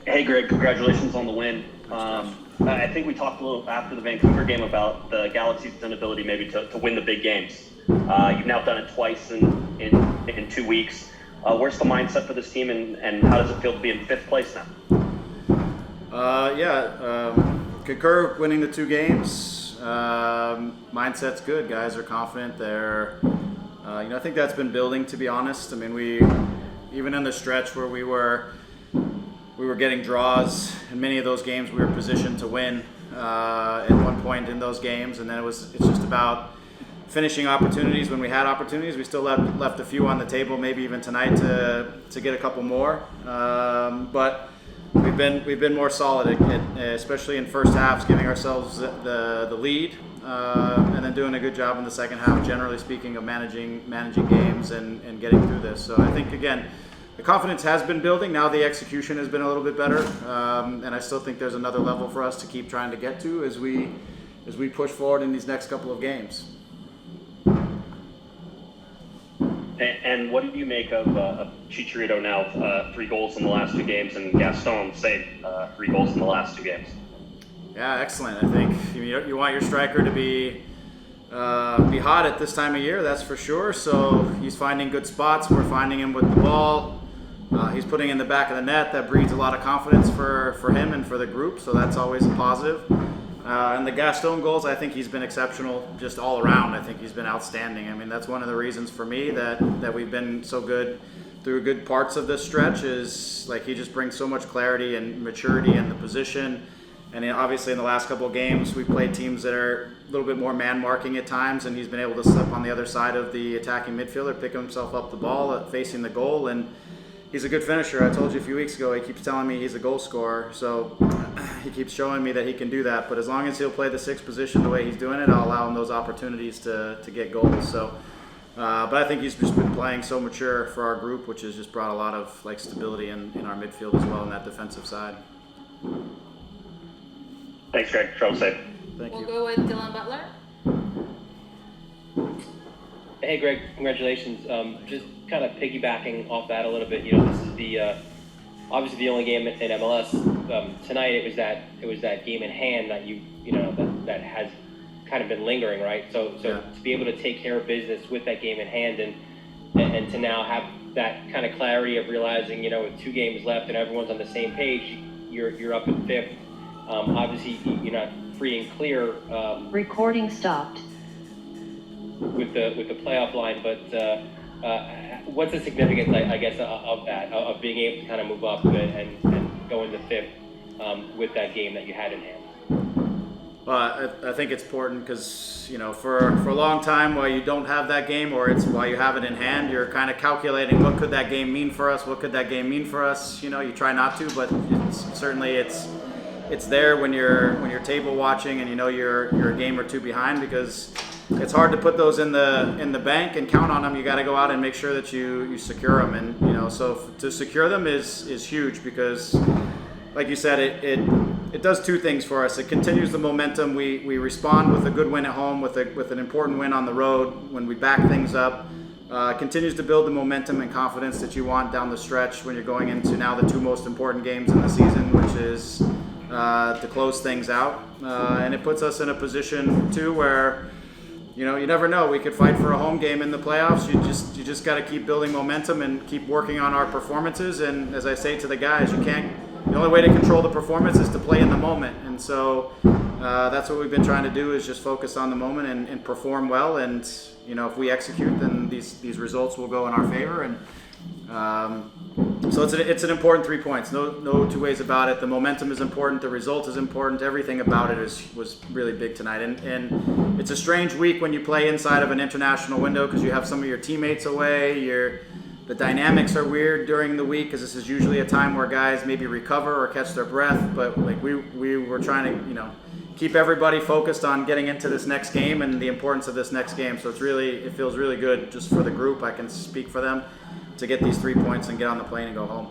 Hey, Greg, congratulations on the win. I think we talked a little after the Vancouver game about the Galaxy's inability maybe to win the big games. You've now done it twice in 2 weeks. Where's the mindset for this team, and how does it feel to be in fifth place now? Concur winning the 2 games. Mindset's good. Guys are confident. I think that's been building, to be honest. I mean, we even in the stretch where we were getting draws in many of those games, we were positioned to win at one point in those games, and then it's just about finishing opportunities when we had opportunities. We still left a few on the table, maybe even tonight to get a couple more. But we've been more solid, especially in first halves, giving ourselves the lead, and then doing a good job in the second half, generally speaking, of managing games and getting through this. So I think, again, the confidence has been building. Now the execution has been a little bit better, and I still think there's another level for us to keep trying to get to as we push forward in these next couple of games. And what do you make of Chicharito now, 3 goals in the last 2 games, and Gaston, same, 3 goals in the last 2 games? Yeah, excellent. I think you want your striker to be hot at this time of year, that's for sure. So he's finding good spots. We're finding him with the ball. He's putting in the back of the net. That breeds a lot of confidence for him and for the group, so that's always a positive. And the Gaston goals, I think he's been exceptional just all around. I think he's been outstanding. I mean, that's one of the reasons for me that we've been so good through good parts of this stretch is like he just brings so much clarity and maturity in the position. And obviously in the last couple of games, we played teams that are a little bit more man-marking at times, and he's been able to slip on the other side of the attacking midfielder, pick himself up the ball, facing the goal, and he's a good finisher. I told you a few weeks ago, he keeps telling me he's a goal scorer, so he keeps showing me that he can do that. But as long as he'll play the 6th position the way he's doing it, I'll allow him those opportunities to get goals. So, but I think he's just been playing so mature for our group, which has just brought a lot of stability in our midfield as well on that defensive side. Thanks, Greg. Travel safe. Thank you. We'll go with Dylan Butler. Hey, Greg, congratulations. Just kind of piggybacking off that a little bit. This is the obviously the only game in MLS tonight. It was that game in hand that that has kind of been lingering, right? So yeah. To be able to take care of business with that game in hand and to now have that kind of clarity of realizing, with 2 games left and everyone's on the same page, you're up in 5th. Obviously, you're not free and clear. Recording stopped. With the playoff line, but what's the significance, I guess, of that, of being able to kind of move up and go into 5th with that game that you had in hand? Well, I think it's important because, for a long time while you don't have that game or while you have it in hand, you're kind of calculating what could that game mean for us, what could that game mean for us. You try not to, but it's there when you're table watching and you're a game or 2 behind, because it's hard to put those in the bank and count on them. You got to go out and make sure that you secure them, and so to secure them is huge because, like you said, it does 2 things for us. It continues the momentum. We respond with a good win at home, with an important win on the road when we back things up. Continues to build the momentum and confidence that you want down the stretch when you're going into now the 2 most important games in the season, which is to close things out, and it puts us in a position too where you never know. We could fight for a home game in the playoffs. You just got to keep building momentum and keep working on our performances. And as I say to the guys, the only way to control the performance is to play in the moment. And so that's what we've been trying to do, is just focus on the moment and perform well. And if we execute, then these results will go in our favor. And so it's an important 3 points. No 2 ways about it. The momentum is important. The result is important. Everything about it was really big tonight. And it's a strange week when you play inside of an international window because you have some of your teammates away. The dynamics are weird during the week because this is usually a time where guys maybe recover or catch their breath. But we were trying to keep everybody focused on getting into this next game and the importance of this next game. So it feels really good just for the group. I can speak for them, to get these 3 points and get on the plane and go home.